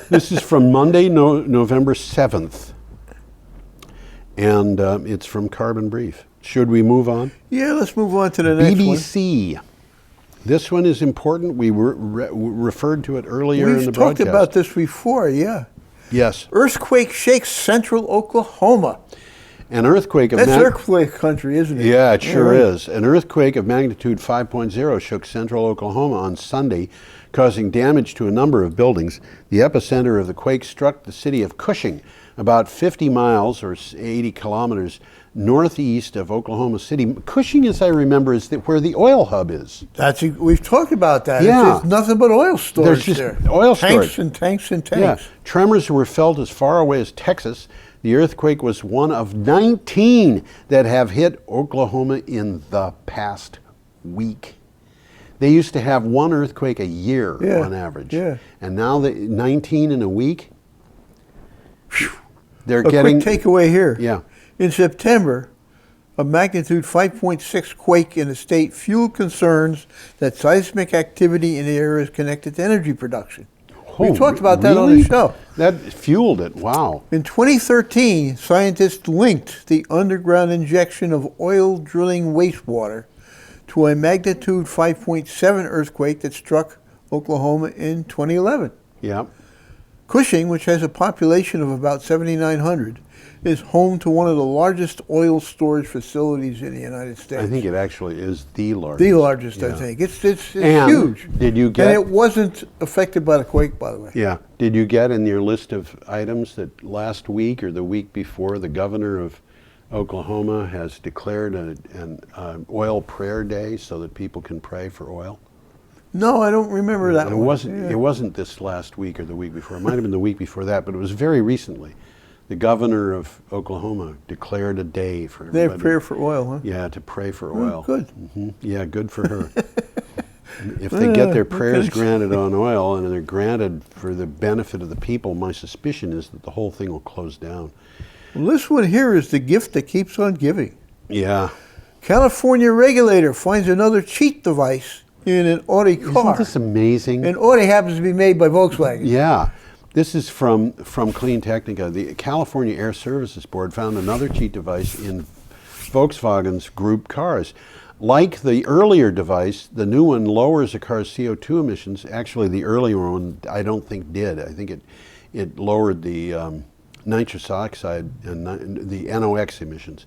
This is from Monday, November 7th. And it's from Carbon Brief. Should we move on? Yeah, let's move on to the next one. BBC. This one is important. We referred to it earlier in the We've broadcast. talked about this before, yeah. Yes. Earthquake shakes central Oklahoma. An earthquake of That's earthquake country, isn't it? Yeah, it sure right. is. An earthquake of magnitude 5.0 shook central Oklahoma on Sunday, causing damage to a number of buildings. The epicenter of the quake struck the city of Cushing, about 50 miles or 80 kilometers northeast of Oklahoma City. Cushing, as I remember, is where the oil hub is. We've talked about that. Yeah. It's nothing but oil storage There's just there. oil Tanks storage. and tanks and Yeah. tanks. Tremors were felt as far away as Texas. The earthquake was one of 19 that have hit Oklahoma in the past week. They used to have one earthquake a year on average. Yeah. And now 19 in a week. They're A getting quick takeaway here. Yeah. In September, a magnitude 5.6 quake in the state fueled concerns that seismic activity in the area is connected to energy production. We talked about that on really? the show. That fueled it. Wow. In 2013, scientists linked the underground injection of oil drilling wastewater to a magnitude 5.7 earthquake that struck Oklahoma in 2011. Yeah. Cushing, which has a population of about 7,900, is home to one of the largest oil storage facilities in the United States. I think it actually is the largest. The largest, Yeah. I think. It's And huge. did you get? And it wasn't affected by the quake, by the way. Yeah. Did you get in your list of items that last week or the week before the governor of Oklahoma has declared an oil prayer day so that people can pray for oil? No, I don't remember that It one. wasn't. Yeah. It wasn't this last week or the week before. It might have been the week before that, but it was very recently. The governor of Oklahoma declared a day for They everybody. have prayer for oil, huh? Yeah, to pray for Oh, oil. good. Yeah, good for her. If they get their prayers okay. granted on oil and they're granted for the benefit of the people, my suspicion is that the whole thing will close down. Well, this one here is the gift that keeps on giving. Yeah. California regulator finds another cheat device in an Audi car. Isn't this amazing? And Audi happens to be made by Volkswagen. Yeah. This is from Clean Technica. The California Air Services Board found another cheat device in Volkswagen's group cars. Like the earlier device, the new one lowers a car's CO2 emissions. Actually, the earlier one I don't think did. I think it lowered the nitrous oxide and the NOx emissions.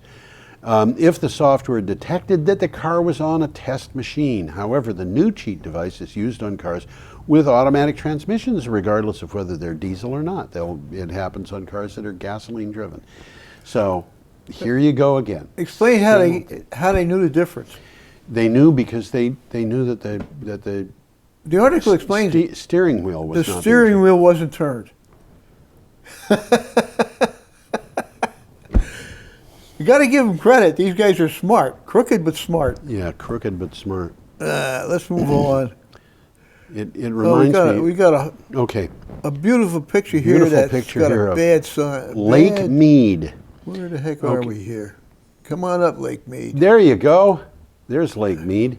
If the software detected that the car was on a test machine. However, the new cheat device is used on cars with automatic transmissions, regardless of whether they're diesel or not. It happens on cars that are gasoline driven. So here you go again. Explain how they knew the difference. They knew because they knew that The article explains it. steering wheel was The not steering wheel wasn't turned. You got to give them credit. These guys are smart. Crooked, but smart. Yeah, crooked but smart. Let's move on. It reminds me. We got Okay, a beautiful picture here Beautiful that's picture got here a of bad sign. Lake Mead. Where the heck are Okay. we here? Come on up, Lake Mead. There you go. There's Lake Mead.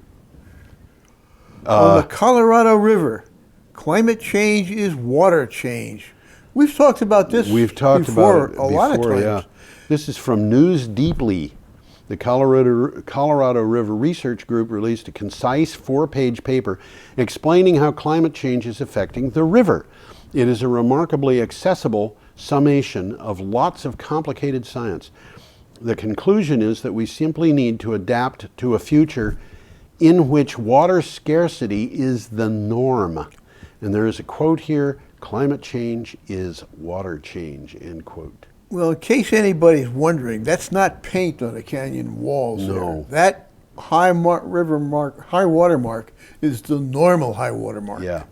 On the Colorado River, climate change is water change. We've talked about this We've talked before, about it a lot of times. Yeah. This is from News Deeply. The Colorado River Research Group released a concise 4-page paper explaining how climate change is affecting the river. It is a remarkably accessible summation of lots of complicated science. The conclusion is that we simply need to adapt to a future in which water scarcity is the norm. And there is a quote here, climate change is water change, end quote. Well, in case anybody's wondering, that's not paint on the canyon walls. No. There. That high water mark is the normal high water mark. Yeah.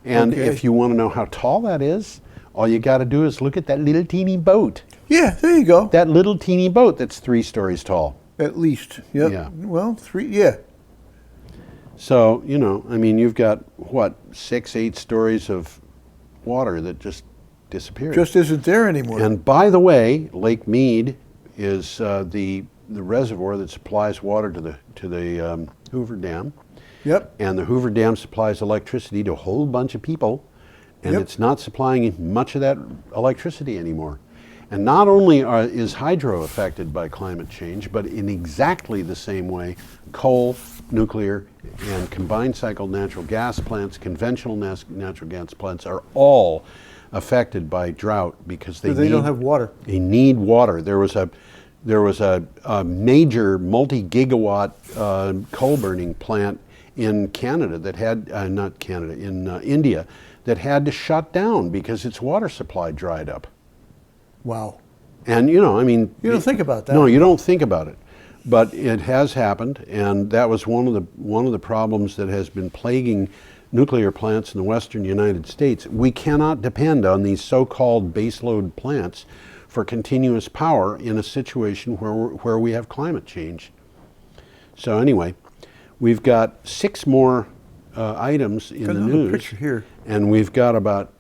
And Okay. if you want to know how tall that is, all you got to do is look at that little teeny boat. Yeah, there you go. That little teeny boat that's 3 stories tall. At least. Yep. Yeah. Well, 3, yeah. So, you know, I mean, you've got, what, 6, 8 stories of water that just disappeared. Just isn't there anymore. And by the way, Lake Mead is the reservoir that supplies water to the Hoover Dam. Yep. And the Hoover Dam supplies electricity to a whole bunch of people, and Yep. it's not supplying much of that electricity anymore. And not only is hydro affected by climate change, but in exactly the same way, coal, nuclear, and combined cycle natural gas plants, conventional natural gas plants are all affected by drought because they don't have water. They need water. There was a major multi-gigawatt coal burning plant in Canada that had, not Canada, in India, that had to shut down because its water supply dried up. Wow. And, you know, I mean... You don't think about that. No, you don't think about it. But it has happened, and that was one of the problems that has been plaguing nuclear plants in the western United States. We cannot depend on these so-called baseload plants for continuous power in a situation where we have climate change. So anyway, we've got 6 more items in the news, picture here. and we've got about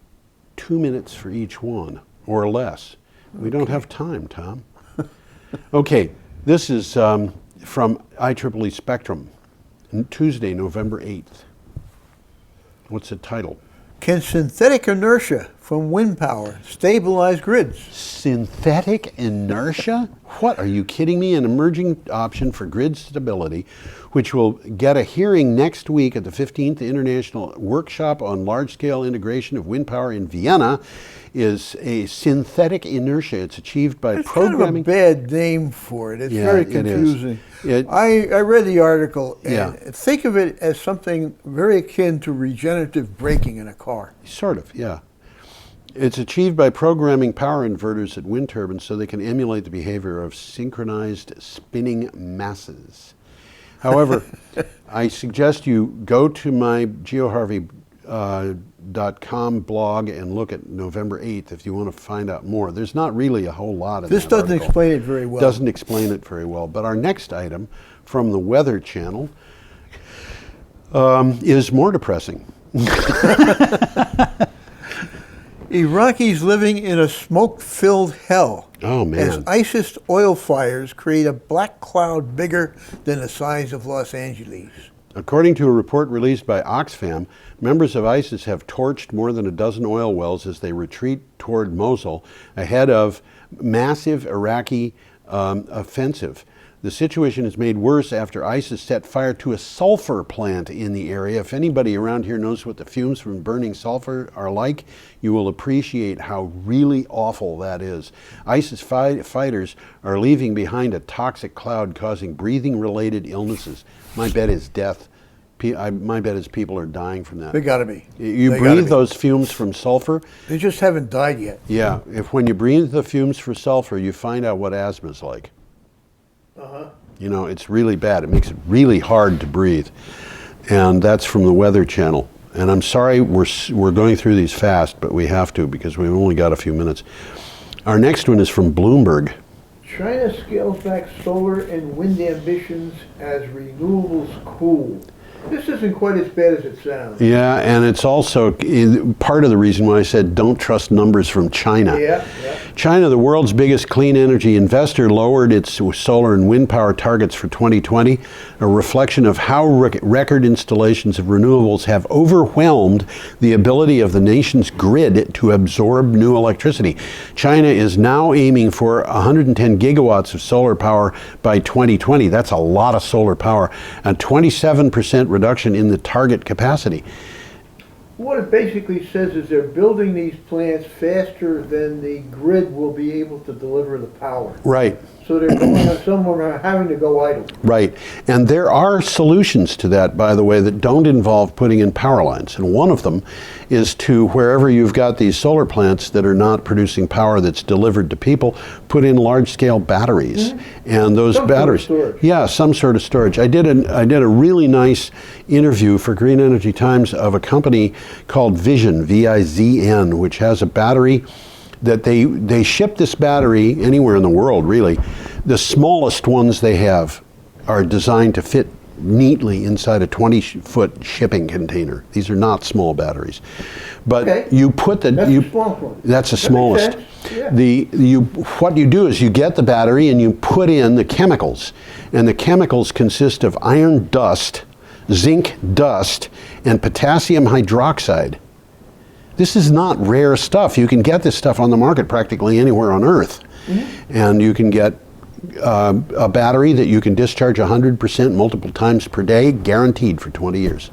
2 minutes for each one, or less. We don't have time, Tom. Okay, this is from IEEE Spectrum, Tuesday, November 8th. What's the title? Can synthetic inertia from wind power stabilize grids? Synthetic inertia? What, are you kidding me? An emerging option for grid stability, which will get a hearing next week at the 15th International Workshop on Large-Scale Integration of Wind Power in Vienna, is a synthetic inertia. It's achieved by programming. Kind of a bad name for it. It's very confusing. It is. I read the article, and Yeah. think of it as something very akin to regenerative braking in a car. Sort of, yeah. It's achieved by programming power inverters at wind turbines so they can emulate the behavior of synchronized spinning masses. However, I suggest you go to my geoharvey.com blog and look at November 8th if you want to find out more. There's not really a whole lot of This doesn't explain it very well. Doesn't explain it very well. But our next item from the Weather Channel is more depressing. Iraqis living in a smoke-filled hell. Oh, man. As ISIS oil fires create a black cloud bigger than the size of Los Angeles. According to a report released by Oxfam, members of ISIS have torched more than a dozen oil wells as they retreat toward Mosul ahead of massive Iraqi offensive. The situation is made worse after ISIS set fire to a sulfur plant in the area. If anybody around here knows what the fumes from burning sulfur are like, you will appreciate how really awful that is. ISIS fighters are leaving behind a toxic cloud causing breathing-related illnesses. My bet is death. My bet is people are dying from that. They gotta be. You breathe those fumes from sulfur. They just haven't died yet. Yeah, when you breathe the fumes for sulfur, you find out what asthma is like. You know, it's really bad. It makes it really hard to breathe. And that's from the Weather Channel. And I'm sorry we're going through these fast, but we have to because we've only got a few minutes. Our next one is from Bloomberg. China scales back solar and wind ambitions as renewables cool. This isn't quite as bad as it sounds. Yeah, and it's also part of the reason why I said don't trust numbers from China. Yeah. China, the world's biggest clean energy investor, lowered its solar and wind power targets for 2020, a reflection of how record installations of renewables have overwhelmed the ability of the nation's grid to absorb new electricity. China is now aiming for 110 gigawatts of solar power by 2020. That's a lot of solar power, and 27% reduction in the target capacity. What it basically says is they're building these plants faster than the grid will be able to deliver the power. Right. So they're going on somewhere having to go idle. Right. And there are solutions to that, by the way, that don't involve putting in power lines. And one of them is to, wherever you've got these solar plants that are not producing power that's delivered to people, put in large-scale batteries. And those batteries, sort of storage. Yeah, some sort of storage. I did a really nice interview for Green Energy Times of a company called Vision, V-I-Z-N, which has a battery that they ship this battery anywhere in the world, really. The smallest ones they have are designed to fit neatly inside a 20-foot shipping container. These are not small batteries. But Okay. you put the... That's you, the smallest one. that's the That smallest. makes sense, yeah. What you do is you get the battery and you put in the chemicals. And the chemicals consist of iron dust, zinc dust, and potassium hydroxide. This is not rare stuff. You can get this stuff on the market practically anywhere on Earth. Mm-hmm. And you can get a battery that you can discharge 100% multiple times per day, guaranteed for 20 years.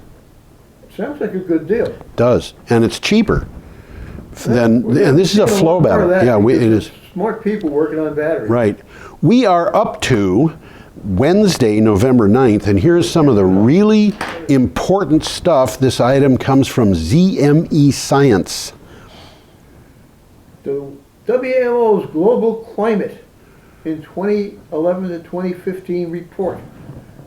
Sounds like a good deal. Does. And it's cheaper than, and this is a flow battery. Yeah, it is. Smart people working on batteries. Right. We are up to Wednesday, November 9th, and here's some of the really important stuff. This item comes from ZME Science. The WMO's Global Climate in 2011 to 2015 report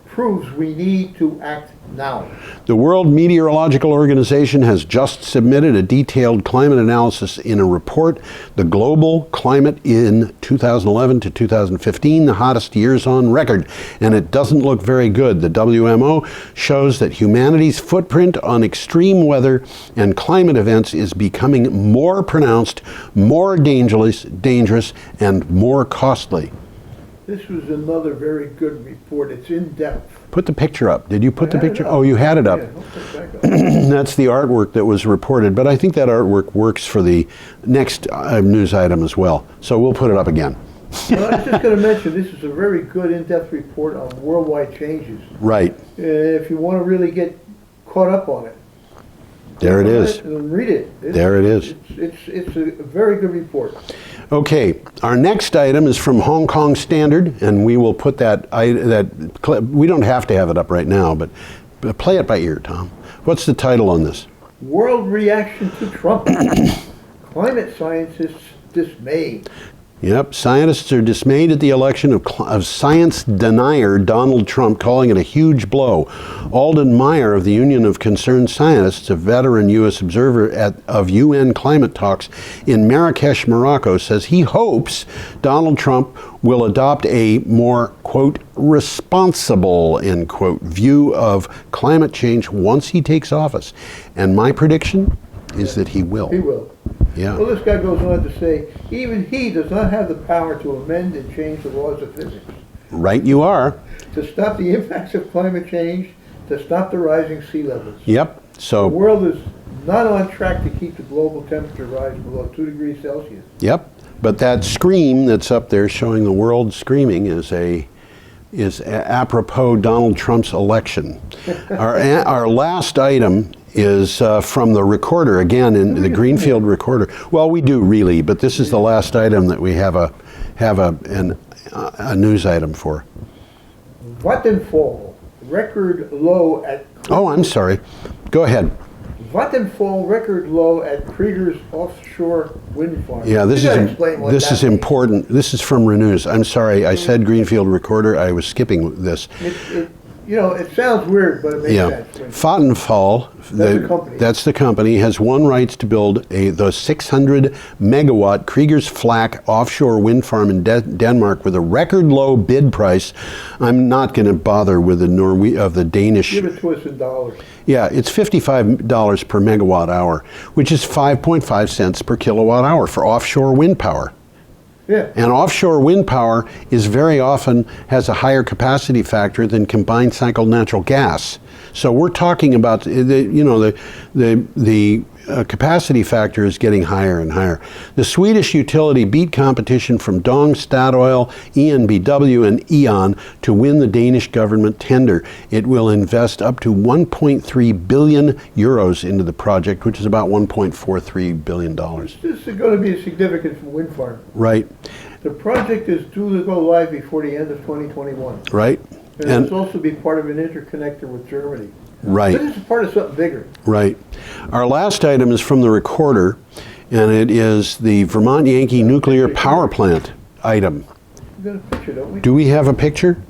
proves we need to act now. The World Meteorological Organization has just submitted a detailed climate analysis in a report. The global climate in 2011 to 2015, the hottest years on record, and it doesn't look very good. The WMO shows that humanity's footprint on extreme weather and climate events is becoming more pronounced, more dangerous, and more costly. This was another very good report. It's in depth. Put the picture up. Did you put the picture? Oh, you had it up. Yeah, I'll put it back up. That's the artwork that was reported, but I think that artwork works for the next news item as well. So we'll put it up again. Well, I was just going to mention, this is a very good in-depth report on worldwide changes. Right. If you want to really get caught up on it. There it is. And read it. There it is. It's a very good report. Okay, our next item is from Hong Kong Standard, and we will put that clip. We don't have to have it up right now, but play it by ear, Tom. What's the title on this? World reaction to Trump. Climate scientists dismayed. Yep, scientists are dismayed at the election of science denier Donald Trump, calling it a huge blow. Alden Meyer of the Union of Concerned Scientists, a veteran U.S. observer of UN climate talks in Marrakesh, Morocco, says he hopes Donald Trump will adopt a more, quote, responsible, end quote, view of climate change once he takes office. And my prediction is that he will. He will. Yeah. Well, this guy goes on to say, even he does not have the power to amend and change the laws of physics. Right you are. To stop the impacts of climate change, to stop the rising sea levels. Yep. The So, world is not on track to keep the global temperature rise below 2 degrees Celsius. yep. But that scream that's up there showing the world screaming is apropos Donald Trump's election. Our last item is from the Recorder, again in the Greenfield Recorder. Well, we do really, but this is the last item that we have a news item for. Vattenfall, record low at... Oh, I'm sorry. Go ahead. Vattenfall record low at Krieger's offshore wind farm. Yeah, this You gotta explain what is that means. important. This is from Renews. I'm sorry, I said Greenfield Recorder. I was skipping this. It sounds weird, but it makes sense. Vattenfall, the company. that's the company, has won rights to build the 600 megawatt Kriegers Flak offshore wind farm in Denmark with a record low bid price. I'm not going to bother with the Danish. Give it to us in dollars. Yeah, it's $55 per megawatt hour, which is 5.5 cents per kilowatt hour for offshore wind power. Yeah. And offshore wind power is very often has a higher capacity factor than combined cycle natural gas. So we're talking about the capacity factor is getting higher and higher. The Swedish utility beat competition from Dong, Statoil, ENBW, and E.ON to win the Danish government tender. It will invest up to 1.3 billion euros into the project, which is about $1.43 billion. This is going to be significant for wind farm. Right. The project is due to go live before the end of 2021. Right. And it's also be part of an interconnector with Germany. Right. This is part of something bigger. Right. Our last item is from the Recorder, and it is the Vermont Yankee nuclear power plant item. We've got a picture, don't we? Do we have a picture?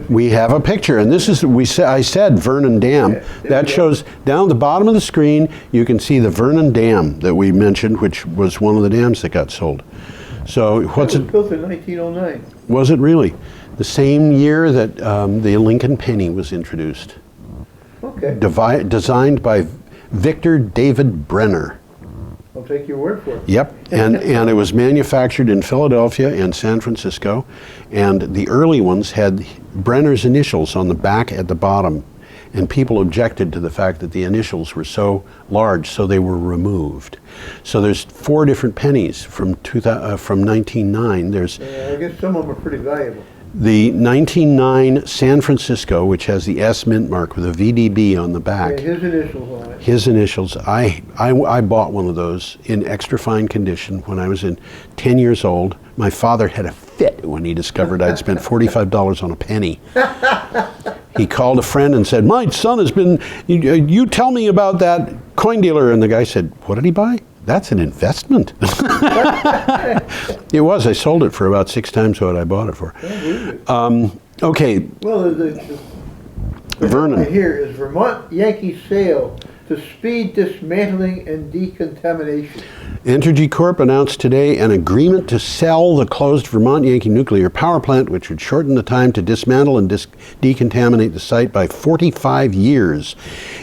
We have a picture, and this is I said Vernon Dam. Yeah, that shows down at the bottom of the screen. You can see the Vernon Dam that we mentioned, which was one of the dams that got sold. So what's It was it? built in 1909. Was it really? The same year that the Lincoln penny was introduced. Okay. Designed by Victor David Brenner. I'll take your word for it. Yep, and it was manufactured in Philadelphia and San Francisco, and the early ones had Brenner's initials on the back at the bottom, and people objected to the fact that the initials were so large, so they were removed. So there's 4 different pennies from 1909. There's I guess some of them are pretty valuable. the 1909 San Francisco, which has the S mint mark with a VDB on the back. Yeah, his initials on it. His initials. I bought one of those in extra fine condition when I was 10 years old. My father had a fit when he discovered I'd spent $45 on a penny. He called a friend and said, "My son has been, you tell me about that coin dealer." And the guy said, "What did he buy?" "That's an investment." It was. I sold it for about 6 times what I bought it for. Okay. Well, the Vernon. right here is Vermont Yankee Sale to speed dismantling and decontamination. Entergy Corp announced today an agreement to sell the closed Vermont Yankee nuclear power plant, which would shorten the time to dismantle and decontaminate the site by 45 years.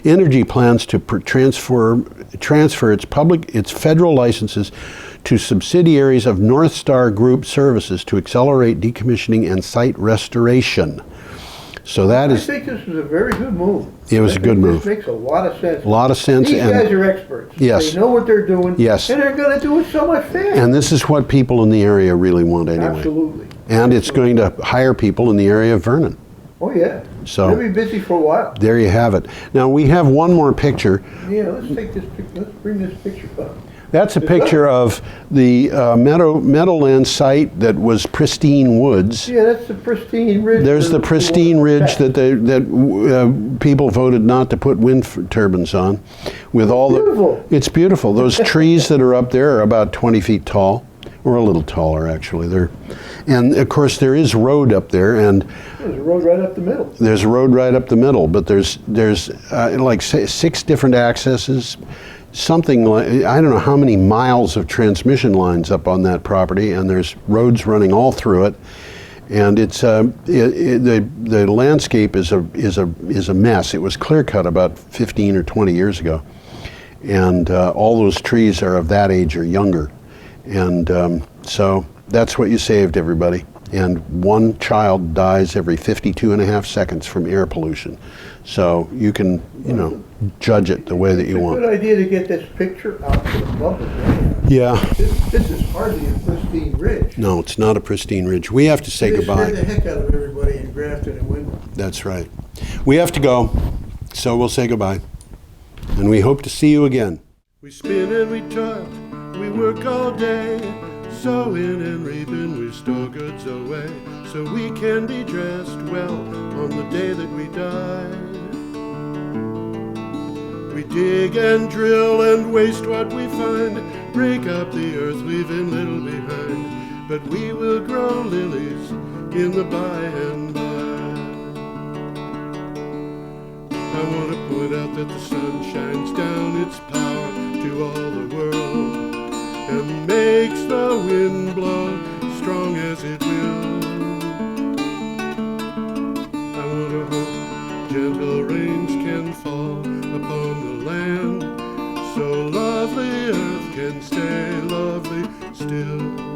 Entergy plans to transfer its federal licenses to subsidiaries of North Star Group Services to accelerate decommissioning and site restoration. So that is. I think this is a very good move. It was a good move. This makes a lot of sense. A lot of sense. These guys are experts. Yes. They know what they're doing. Yes. And they're going to do it so much faster. And this is what people in the area really want anyway. Absolutely. And it's going to hire people in the area of Vernon. Oh, yeah. So they'll be busy for a while. There you have it. Now we have one more picture. Yeah, let's bring this picture up. That's a picture of the Meadowland site that was pristine woods. Yeah, that's the pristine ridge. There's the pristine ridge that people voted not to put wind turbines on. With all beautiful. It's beautiful. Those trees that are up there are about 20 feet tall, or a little taller actually. And of course there is road up there, and there's a road right up the middle. There's a road right up the middle, but there's like 6 different accesses. Something like, I don't know how many miles of transmission lines up on that property, and there's roads running all through it, and it's the landscape is a mess. It was clear cut about 15 or 20 years ago, and all those trees are of that age or younger, and so that's what you saved, everybody. And 1 child dies every 52.5 seconds from air pollution. So you can, judge it the way that you want. It's a good idea to get this picture out to the public. Right? Yeah. This is hardly a pristine ridge. No, it's not a pristine ridge. We have to say goodbye. They scared the heck out of everybody in Grafton and Windward. That's right. We have to go, so we'll say goodbye. And we hope to see you again. We spin and we toil, we work all day, sowing and reaping, we store goods away, so we can be dressed well on the day that we die. We dig and drill and waste what we find, break up the earth, leaving little behind, but we will grow lilies in the by and by. I want to point out that the sun shines down its power to all the world, and makes the wind blow strong as it will. I want to hope gentle rains can fall upon the land, so lovely earth can stay lovely still.